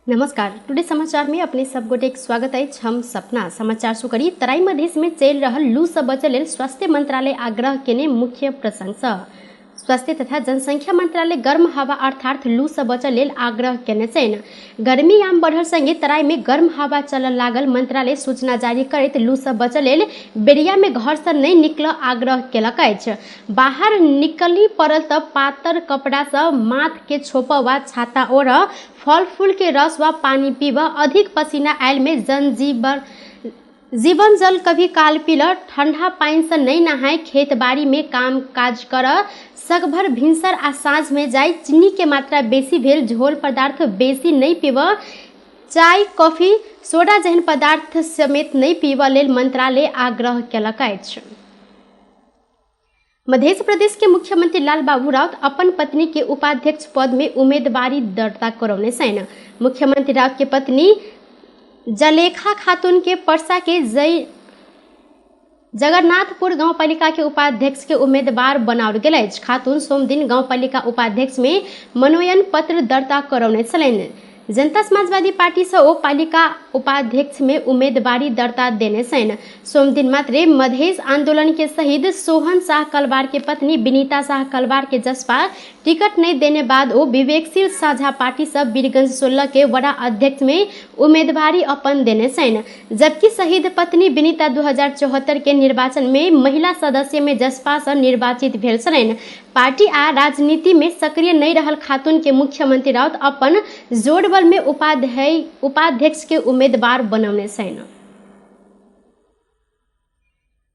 नमस्कार। टुडे समाचार में अपने सब गोटे स्वागत है। हम सपना समाचार शुरू करी। तराई मधेश में चल रहा लू से बचे लेल स्वास्थ्य मंत्रालय आग्रह केने मुख्य प्रशंसा। स्वास्थ्य तथा जनसंख्या मंत्रालय गर्म हवा अर्थात लू से बचे लेल आग्रह केने छैन। गर्मी याम बढ़ल संगे तराई में गर्म हवा चलल लागल। मंत्रालय सूचना जारी करैत लू से बचे लेल बेरिया में घर से नहीं निकल आग्रह केलक अछि। बाहर निकली पड़ल त पातर कपड़ा से माथ के छोप वा छाता ओढ़, फल फूल के रस व पानी पीब, अधिक पसीना आयल में जीवन जल कभी काल पील, ठंडा पानी से नहीं नहाए, खेत बाड़ी में काम काज कर, सकभर भिनसर आ साँझ में जाए, चीनी के मात्रा बेसी भेल, झोल पदार्थ बेसी नहीं पीब, चाय कॉफी सोडा जहन पदार्थ समेत नहीं पीब लेल मंत्रालय आग्रह केलक अछि। मध्य प्रदेश के मुख्यमंत्री लाल बाबू राउत अपन पत्नी के उपाध्यक्ष पद में उम्मीदवारी दर्ता करौने छैन। मुख्यमंत्री राउत के पत्नी जलेखा खातून के परसा के जगन्नाथपुर गांवपालिका के उपाध्यक्ष के उम्मीदवार बनाओल गेल अछि। खातून सोमदिन गांवपालिका उपाध्यक्ष में मनोनयन पत्र दर्ता करौने छलनि। जनता समाजवादी पार्टी से ओ पालिका उपाध्यक्ष में उम्मीदवारी दर्ता देने छैन। सोमदिन मात्रे मधेश आंदोलन के शहीद सोहन शाह कलवार के पत्नी विनीता शाह कलवार के जसपा टिकट नहीं देने बाद ओ विवेकशील साझा पार्टी से वीरगंज 16 के वडा अध्यक्ष में उम्मीदवारी अपन देने छैन। जबकि शहीद पत्नी विनीता 2074 के निर्वाचन में महिला सदस्य में जसपा से निर्वाचित भेल छलनि। पार्टी आ राजनीति में सक्रिय नहीं रहल खातून के मुख्यमंत्री राउत अपन जोड़बल में उपाध्यक्ष के उम्मीदवार बनौने छैन।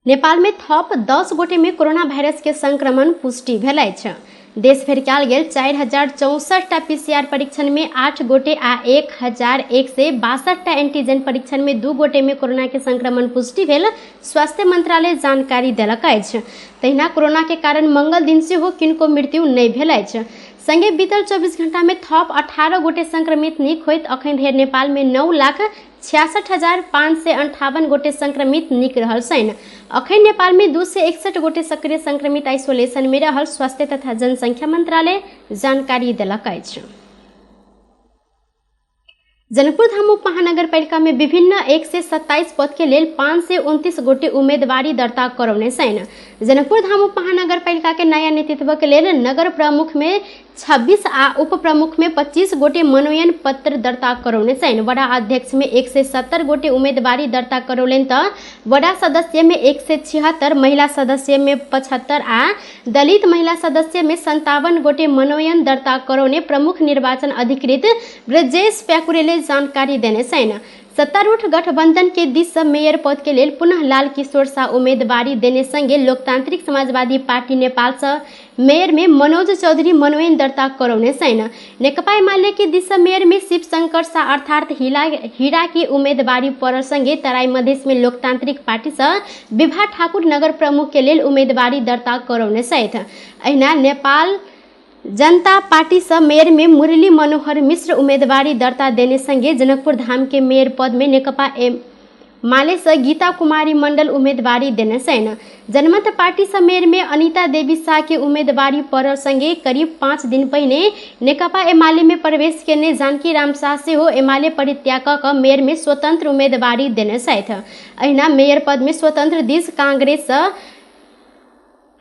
नेपाल में थप 10 गोटे में कोरोना वायरस के संक्रमण पुष्टि भेल अछि। देश भर कयल गेल 4064 पीसीआर परीक्षण में 8 गोटे आ 1162 एंटीजन परीक्षण में 2 गोटे में कोरोना के संक्रमण पुष्टि भेल स्वास्थ्य मंत्रालय जानकारी देलक अछि। तहिना कोरोना के कारण मंगल दिन से हो किनको मृत्यु नहीं भेल अछि। संगे बीतल 24 घंटा में थप 18 गोटे संक्रमित नीक होइत अखन धरि नेपाल में 9,66,558 गोटे संक्रमित नीक रहल छनि। अखन नेपाल में 261 गोटे सक्रिय संक्रमित आइसोलेशन में रहल स्वास्थ्य तथा जनसंख्या मंत्रालय जानकारी देलक अछि। जनकपुर धाम उप महानगर पालिका में विभिन्न 127 पद के लेल 529 गोटे उम्मीदवारी दर्ता करौने छैन। जनकपुर धाम उप महानगर पालिका के नया नेतृत्व के लेल नगर प्रमुख में 26 आ उप प्रमुख में 25 गोटे मनोनयन पत्र दर्ता करौने छैन। वडा अध्यक्ष में 170 गोटे उम्मीदवारी दर्ता करौलेन त वडा सदस्य में 176, महिला सदस्य में 75 आ दलित महिला सदस्य में 57 गोटे मनोनयन दर्ता करौने प्रमुख निर्वाचन अधिकृत ब्रजेश प्याकुरेले जानकारी देने छैन। सत्तारूढ़ गठबंधन के दिस से मेयर पद के लेल पुनः लाल किशोर शाह उम्मीदवारी देने संगे लोकतांत्रिक समाजवादी पार्टी नेपाल से मेयर में मनोज चौधरी मनोनयन दर्ता करौने छैन। नेकपा एमाले के दिस से मेयर में शिव शंकर शाह अर्थात हीरा की उम्मीदवारी पड़ल संगे तराई मधेश में लोकतांत्रिक पार्टी से विभा ठाकुर नगर प्रमुख के लेल उम्मीदवारी दर्ता करौने छैथ। अहिना नेपाल जनता पार्टी से मेयर में मुरली मनोहर मिश्र उम्मीदवारी दर्ता देने संगे जनकपुर धाम के मेयर पद में नेकपा माले से गीता कुमारी मंडल उम्मीदवारी देने छैन। जनमत पार्टी से मेयर में अनिता देवी शाह के उम्मीदवारी पड़ल संगे करीब 5 दिन पहले नेकपा एमाले में प्रवेश केने जानकी राम शाह से हो एमाले परित्याग क मेयर में स्वतंत्र उम्मीदवारी देने छैथ। अहिना मेयर पद में स्वतंत्र दिस कांग्रेस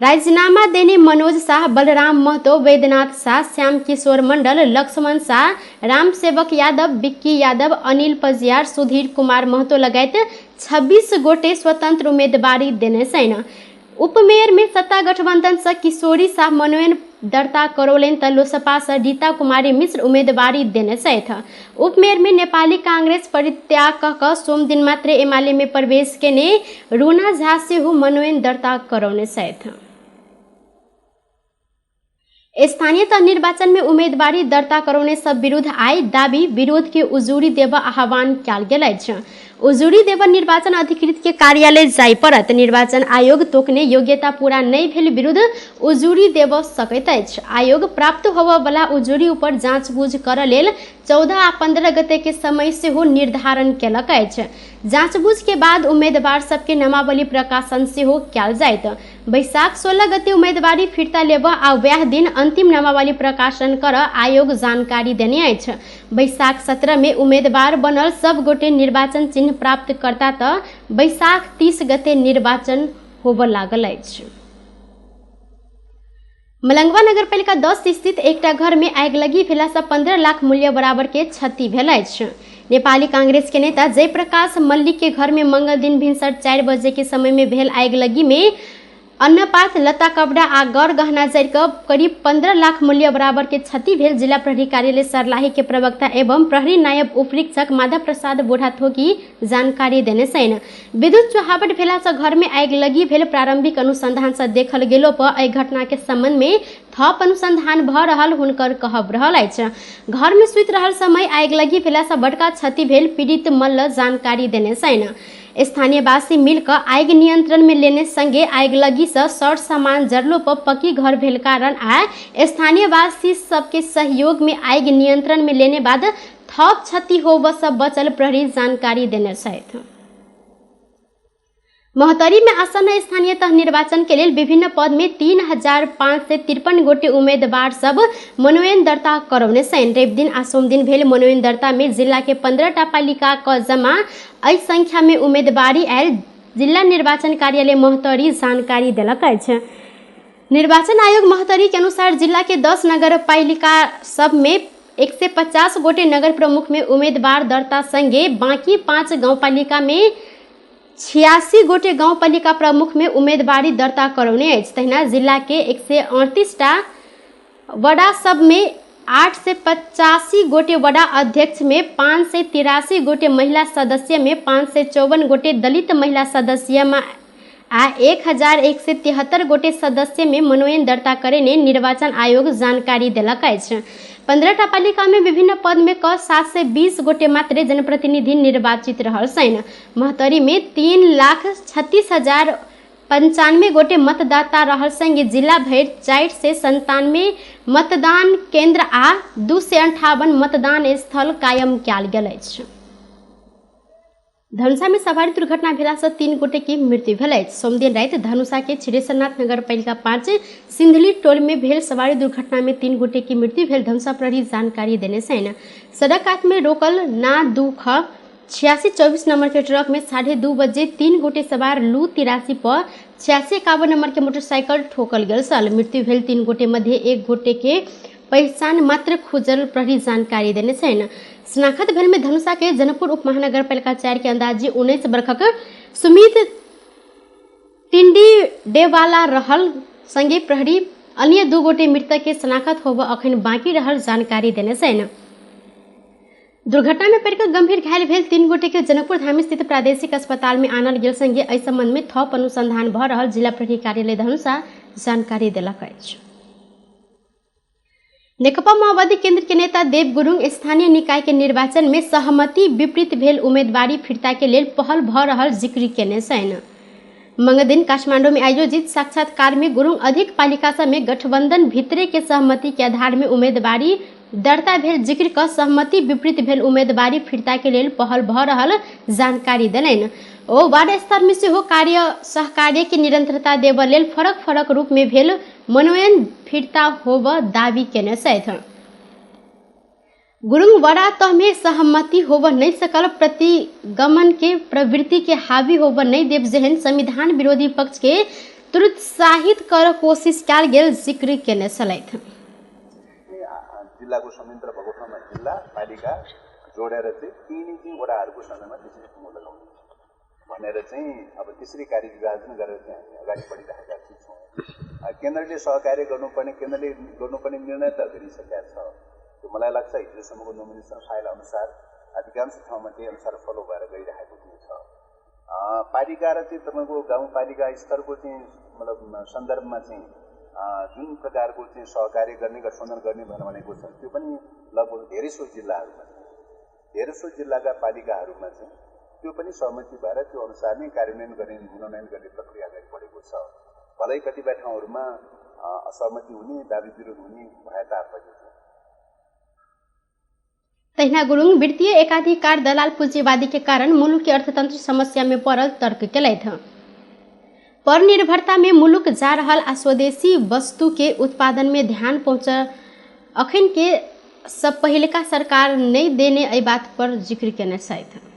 राजीनामा देने मनोज शाह, बलराम महतो, वैद्यनाथ शाह, श्याम किशोर मंडल, लक्ष्मण शाह, राम सेवक यादव, विक्की यादव, अनिल पजियार, सुधीर कुमार महतो लगायत 26 गोटे स्वतंत्र उम्मीदवारी देने छैन। उपमेयर में सत्ता गठबंधन से किशोरी शाह मनोनयन दर्ता करौलेन त लोसपा से रीता कुमारी मिश्र उम्मीदवारी देने छैथ। उपमेयर में नेपाली कांग्रेस परित्याग क सोमदिन मात्रे एमाले में प्रवेश केने रूना झा से हो मनोनयन दर्ता करौने छैथ। स्थानीय तह निर्वाचन में उम्मीदवारी दर्ता करौने सब विरुद्ध आय दाबी विरोध के उजूरी देव आह्वान कयल गेल अछि। उजूरी देव निर्वाचन अधिकृत के कार्यालय जाय पड़त। निर्वाचन आयोग तोकने योग्यता पूरा नहीं भेल विरुद्ध उजूरी देव सकैत अछि। आयोग प्राप्त होबय वाला उजूरी ऊपर जांचबूझ करय लेल 14 आ 15 गते के समय से हो निर्धारण केलक अछि। जाँचबूझ के बाद उम्मीदवार सबके नामावली प्रकाशन से हो कयल जायत। बैसाख 16 गते उम्मीदवारी फिरता लेब आ वह दिन अंतिम नामावली प्रकाशन कर आयोग जानकारी देने अछि। बैसाख 17 में उम्मीदवार बनल सब गोटे निर्वाचन चिन्ह प्राप्त करता त बैसाख 30 गते निर्वाचन होब लागल अछि। मलंगवा नगरपालिका 10 स्थित एकटा घर में आगि लगी भेला सँ 15 लाख मूल्य बराबर के क्षति भेल अछि। नेपाली कांग्रेस के नेता जयप्रकाश मल्लिक के घर में मंगल दिन भिनसर 4 बजे के समय में भेल आगि लगी में अन्नपात, लता कपड़ा आ गौर गहना जरि कऽ करीब 15 लाख मूल्य बराबर के क्षति भेल। जिला प्रहरी कार्यालय सर्लाही के प्रवक्ता एवं प्रहरी नायब उपरीक्षक माधव प्रसाद बुढ़ाथोकी जानकारी देने छनि। विद्युत चौहावट भेला सँ घर में आगि लगी भेल। प्रारंभिक अनुसंधान सँ देखल गेलो पर एहि घटना के संबंध में थप अनुसंधान भ रहल हुनकर कहब रहल अछि। घर में सुति रहल समय आगि लगी भेला सँ बड़का क्षति भेल, पीड़ित मल्ल जानकारी देने छनि। स्थानीय वासी मिलकर आगि नियंत्रण में लेने संगे आगि लगी से सर सामान जरलो पर पक्की घर भेल कारण आ स्थानीय वासी सबके सहयोग में आगि नियंत्रण में लेने बाद थप क्षति होब से बचल, प्रहरी जानकारी देने छथि। महोत्तरी में आसन्न स्थानीय तह निर्वाचन के लेल विभिन्न पद में 3553 गोटे उम्मीदवार सब मनोनयन दर्ता करौने छनि। रवि दिन आ सोम दिन भेल मनोनयन दर्ता में जिला के 15टा पालिका क जमा एहि संख्या में उम्मीदवारी आयल। जिला निर्वाचन कार्यालय महोत्तरी जानकारी देलक अछि। निर्वाचन आयोग महोत्तरी के अनुसार जिला के 10 नगर पालिका सब में 150 गोटे नगर प्रमुख में उम्मीदवार दर्ता संगे बाकी 5 गाँव पालिका में 86 गोटे गाँव पालिका प्रमुख में उम्मीदवारी दर्ता करौने अछि। तहिना जिला के 138टा वडा सब में 885 गोटे वडा अध्यक्ष में 583 गोटे महिला सदस्य में 554 गोटे दलित महिला सदस्य में आ 1173 गोटे सदस्य में मनोनयन दर्ता करेने निर्वाचन आयोग जानकारी देलक अछि। 15टा पालिका में विभिन्न पद में क 720 गोटे मात्र जनप्रतिनिधि निर्वाचित रहल छनि। महोत्तरी में 3,36,095 गोटे मतदाता रहल संगे जिला भरि 497 मतदान केंद्र आ 258 मतदान स्थल कायम कयल गेल अछि। धनुषा में सवारी दुर्घटना भेला से 3 गोटे की मृत्यु भेल अछि। सोम दिन राति धनुषा के छिरेश्वरनाथ नगरपालिका 5 सिंधली टोल में भेल सवारी दुर्घटना में 3 गोटे की मृत्यु भेल। धनुषा प्रहरी जानकारी देने छनि। सड़क कात में रोकल ना 2ख 8624 नंबर के ट्रक में 2:30 बजे 3 गोटे सवार लू 83 पर 8651 नंबर के मोटरसाइकिल ठोकल गेल छल। मृत्यु भेल 3 गोटे मध्य 1 गोटे के पहचान मात्र खुजल, प्रहरी जानकारी देने छनि। शनाखत भेल में धनुषा के जनकपुर उप महानगर पालिका 4 के अंदाजे 19 वर्षक सुमित तिंडीडेवाला रहल संगे प्रहरी अन्य 2 गोटे मृतक के शनाखत होब अखन बाकी रहल जानकारी देने छनि। दुर्घटना में पड़कर गंभीर घायल भेल 3 गोटे के जनकपुर धाम स्थित प्रादेशिक अस्पताल में आनल गेल संगे एहि संबंध में थप अनुसंधान भ रहल जिला प्रहरी कार्यालय धनुषा जानकारी देलक अछि। नेकपा माओवादी केंद्र के नेता देव गुरुङ स्थानीय निकाय के निर्वाचन में सहमति विपरीत भेल उम्मीदवारी फिरता के लेल पहल भ रहल जिक्र केने छनि। मंगल दिन काठमांडू में आयोजित साक्षात्कार में गुरुङ अधिक पालिका सब में गठबंधन भीतरे के सहमति के आधार में उम्मीदवारी दर्ता भेल जिक्र क सहमति विपरीत भेल उम्मीदवारी फिरता के लेल पहल भ रहल जानकारी देलनि। ओ वार्ड स्तर में सेहो कार्य सहकार्य के निरंतरता देब लेल फरक फरक रूप में भेल मनोनयन फिरता होब दावी केने छथि। गुरुङ वडा तह में सहमति होब नहीं सकल, प्रतिगमन के प्रवृत्ति के हावी होब नहीं देव जेहन संविधान विरोधी पक्ष के प्रोत्साहित कर कोशिश कयल गेल जिक्र केने छलथि। जिल्लाको संयन्त्र भएको ठाउँमा जिल्ला पालिका जोडेर चाहिँ तीन वडाहरूको समयमा त्यसरी टुङ्गो लगाउने भनेर चाहिँ अब त्यसरी कार्य विभाजन गरेर चाहिँ हामी अगाडि बढिरहेका छौँ। केन्द्रले सहकार्य गर्नुपर्ने, केन्द्रले गर्नुपर्ने निर्णय त गरिसकेका छ। त्यो मलाई लाग्छ हिजोसम्मको नोमिनेसन फाइल अनुसार अधिकांश ठाउँमा त्यही अनुसार फलो भएर गइरहेको चाहिँ छ। पालिका र चाहिँ तपाईँको गाउँपालिका स्तरको चाहिँ मतलब सन्दर्भमा चाहिँ जुन प्रकारको चाहिँ सहकार्य गर्ने, गठबन्धन गर्ने भनेको छ, त्यो पनि लगभग धेरैसो जिल्लाका पालिकाहरूमा चाहिँ त्यो पनि सहमति भएर त्यो अनुसार नै कार्यान्वयन गर्ने, मनोनयन गर्ने प्रक्रिया अगाडि बढेको छ। भलै कतिपय ठाउँहरूमा असहमति हुने, दाबी विरोध हुने भए तापनि तहिना गुरुङ वित्तीय एकाधिकार दलाल पूंजीवादी के कारण मुलुक के अर्थतंत्र समस्या में पड़ल तर्क केलथि। परनिर्भरता में मुलुक जा रहल आ स्वदेशी वस्तु के उत्पादन में ध्यान पहुंचा अखन के सब पहिलका सरकार नहीं देने एहि बात पर जिक्र केने छथि।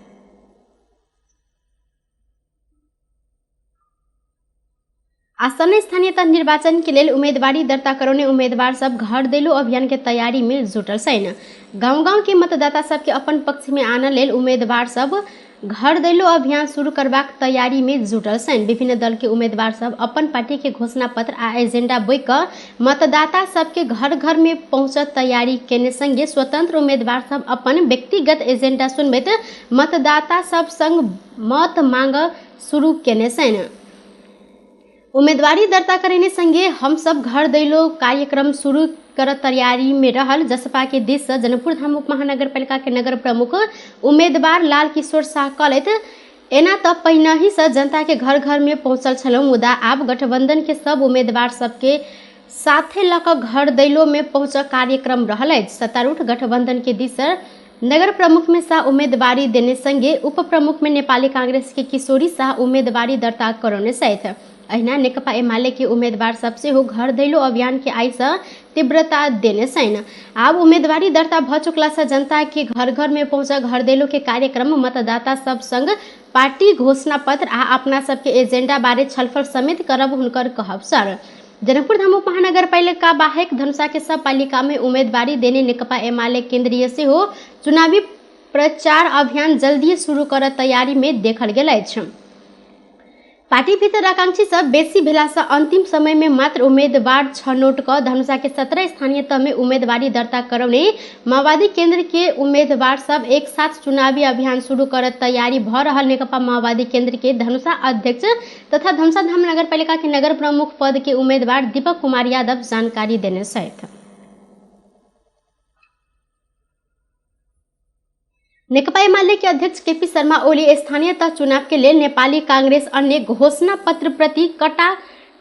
आसन्न स्थानीय तह निर्वाचन के लेल उम्मीदवारी दर्ता करौने उम्मीदवार सब घर दैलो अभियान के तैयारी में जुटल छन्। गाँव के मतदाता सबके अपन पक्ष में आनय लेल उम्मीदवार सब घर दैलो अभियान शुरू करबाक तैयारी में जुटल छन्। विभिन्न दल के उम्मीदवार सब अपन पार्टी के घोषणा पत्र आ एजेंडा बोइ कऽ मतदाता सबके घर घर में पहुँचत तैयारी केने संगे स्वतंत्र उम्मीदवार सब अपन व्यक्तिगत एजेंडा सुनबैत मतदाता सब संग मत मांग शुरू केने छन्। उम्मीदवारी दर्ता करने संगे हम सब घर दैलो कार्यक्रम शुरू कर तैयारी में रहल। जसपा के दिश से जनकपुर धाम उप महानगरपालिका के नगर प्रमुख उम्मीदवार लाल किशोर शाह कहलथि, एना तऽ पहिनहि से जनता के घर घर में पहुंचल छलहुँ, मुदा आब गठबंधन के सब उम्मीदवार सबके साथे लऽ कऽ घर दैलो में पहुंच कार्यक्रम रहल अछि। सत्तारूढ़ गठबंधन के दिश से नगर प्रमुख में शाह उम्मीदवारी देने संगे उप प्रमुख में नेपाली कांग्रेस के किशोरी शाह उम्मीदवारी दर्ता करौने छथि। अहिना नेकपा एमाले के उम्मीदवार सबसे हो घर दैलो अभियान के आइ से तीव्रता देने छन्। आब उम्मीदवारी दर्ता भ चुकला से जनता के घर घर में पहुंचा घर दैलो के कार्यक्रम मतदाता सब संग पार्टी घोषणा पत्र आ अपना सबके एजेंडा बारे छलफल समेत करब हुनकर कहब सर। जनकपुर धाम महानगरपालिका बाहेक धनुषा के सब पालिका में उम्मीदवारी देने नेकपा एमाले केंद्रीय से हो चुनावी प्रचार अभियान जल्दी शुरू कर तैयारी में देखल गेल अछि। पार्टी भीतर आकांक्षी सब बेसी भेला से अंतिम समय में मात्र उम्मीदवार छनौट क धनुषा के 17 स्थानीय तह में उम्मीदवारी दर्ता करौने माओवादी केंद्र के उम्मीदवार सब एक साथ चुनावी अभियान शुरू कर तैयारी भ रहल नेकपा माओवादी केंद्र के धनुषा अध्यक्ष तथा धनुषा धाम नगरपालिका के नगर प्रमुख पद के उम्मीदवार दीपक कुमार यादव जानकारी देने छथि। नेकपा एमाले के अध्यक्ष केपी शर्मा ओली स्थानीय तह चुनाव के लेल नेपाली कांग्रेस अन्य घोषणा पत्र प्रति कटा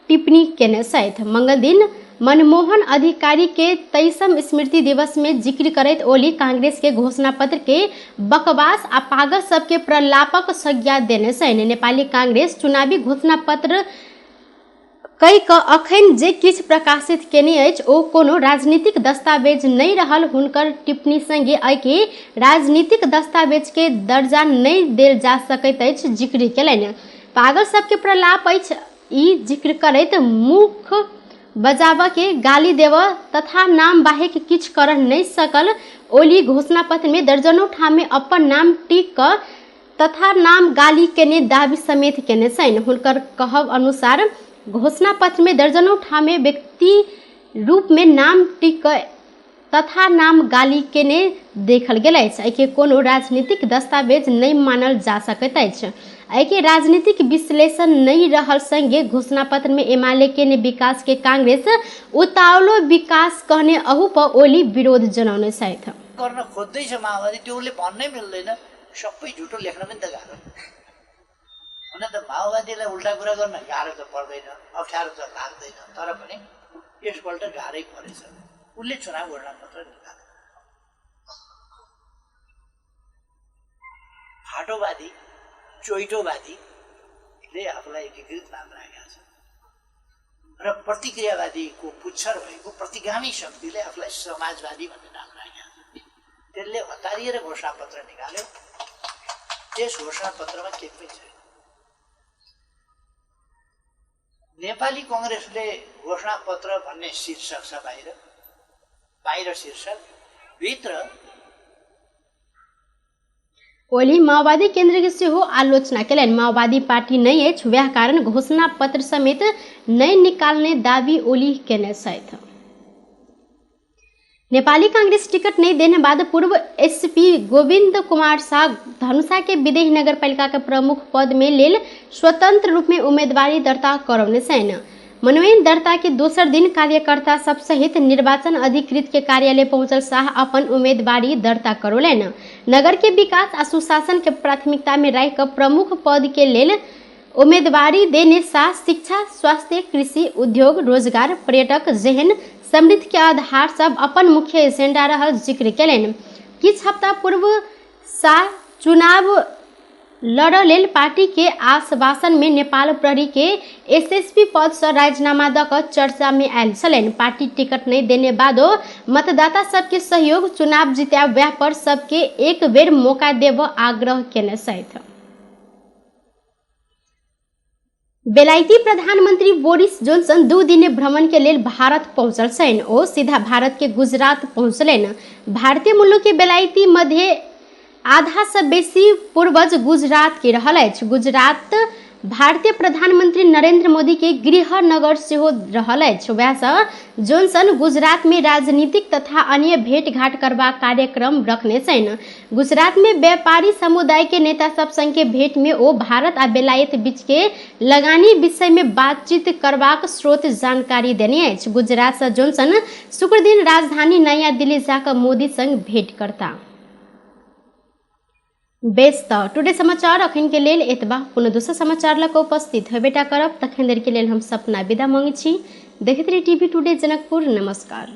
टिप्पणी केने छथि। मंगल दिन मनमोहन अधिकारी के 23वां स्मृति दिवस में जिक्र करैत ओली कांग्रेस के घोषणा पत्र के बकवास आ पागल सबके प्रलापक संज्ञा देने छनि। नेपाली कांग्रेस चुनावी घोषणा पत्र कई क अखन जे किछु प्रकाशित केने अछि ओ कोनो राजनीतिक दस्तावेज नहीं रहल। हुनकर टिप्पणी संगे एहि के राजनीतिक दस्तावेज के दर्जा नहीं देल जा सकैत अछि जिक्र केलनि। पागल सबके प्रलाप अछि ई जिक्र करैत मुख बजाबऽ के गाली देव तथा नाम बाहेक किछु कर नहीं सकल ओली घोषणा पत्र में दर्जनों ठाम में अपन नाम टिक क तथा नाम गाली केने दावी समेत केने छनि। हुनकर कहब अनुसार घोषणा पत्र में दर्जनों ठाम में व्यक्ति रूप में नाम टिक तथा नाम गाली केने देखल गेल अछि। एहि के कोनो राजनीतिक दस्तावेज नहीं मानल जा सकैत अछि। एहि के राजनीतिक विश्लेषण नहीं रहल संगे घोषणा पत्र में एमाले के विकास के कांग्रेस उतावलो विकास कहने अहू पर ओली विरोध जनाउने छथि। गर्न खोज्दैछ माओवादी त्योले भन्नै मिल्दैन, सबै झुटो लेख्न पनि त गाह्रो हुन त माओवादीलाई उल्टा कुरा गर्न गाह्रो त पर्दैन, अप्ठ्यारो त लाग्दैन, तर पनि यसपल्ट गाह्रै परेछ। उनले चुनाव घोषणा पत्र निकाल्यो। फाटोवादी चोइटोवादीले आफूलाई एकीकृत नाम राखेका छन् र प्रतिक्रियावादीको पुच्छर भएको प्रतिगामी शक्तिले आफूलाई समाजवादी भन्ने नाम राखेका छन्। त्यसले हतारिएर घोषणा पत्र निकाल्यो। त्यस घोषणा पत्रमा के पनि छैन। नेपाली कांग्रेसले घोषणा पत्र भन्ने शीर्षक छ, बाहिर शीर्षक, भित्र ओली माओवादी केंद्र से हो आलोचना केलनि। माओवादी पार्टी नहीं अछि, वह कारण घोषणा पत्र समेत नहीं निकालने दावी ओली केने छथि। नेपाली कांग्रेस टिकट नहीं देने बाद पूर्व एसपी गोविंद कुमार शाह धनुषा के विदेही नगरपालिका के प्रमुख पद में लेल स्वतंत्र रूप में उम्मीदवारी दर्ता करौने छन्। मनोनयन दर्ता के दोसर दिन कार्यकर्ता सब सहित निर्वाचन अधिकृत के कार्यालय पहुंचल शाह अपन उम्मीदवारी दर्ता करौलनि। नगर के विकास आ सुशासन के प्राथमिकता में राखि कऽ प्रमुख पद के लेल उम्मीदवारी देने शाह शिक्षा, स्वास्थ्य, कृषि, उद्योग, रोजगार, पर्यटक जेहन समृद्धि के आधार सब अपन मुख्य एजेंडा रहल जिक्र केलनि। किछ हफ्ता पूर्व शाह चुनाव लड़ लेल पार्टी के आश्वासन में नेपाल प्रहरी के एसएसपी पद से राजीनामा द क चर्चा में आयल छलैन। पार्टी टिकट नहीं देने बादो मतदाता सबके सहयोग चुनाव जिताब्या पर सबके एक बेर मौका देव आग्रह केने सहित बेलायती प्रधानमंत्री बोरिस जोनसन 2 दिने भ्रमण के लेल भारत पहुंचल छन्। ओ सीधा भारत के गुजरात पहुंचलैन। भारतीय मूल्य के बेलायती मध्य आधा से बेसी पूर्वज गुजरात के रहल अछि। गुजरात भारतीय प्रधानमंत्री नरेंद्र मोदी के गृह नगर सेहो रहल अछि। वैह से जोनसन गुजरात में राजनीतिक तथा अन्य भेंटघाट करबा कार्यक्रम रखने छन्। गुजरात में व्यापारी समुदाय के नेता सब संग के भेंट में ओ भारत आ बेलायत बीच के लगानी विषय में बातचीत करबाक स्रोत जानकारी देने अछि। गुजरात से जोनसन शुक्र दिन राजधानी नया दिल्ली जाकर मोदी संग भेंट करता। बेस टुडे समाचार अखन के लेल एतबा। पुनः दोसर समाचार लक उपस्थित हेबेटा करब। तखन देर के लेल हम सपना विदा मांगे छी। देखते रही टीवी टुडे जनकपुर। नमस्कार।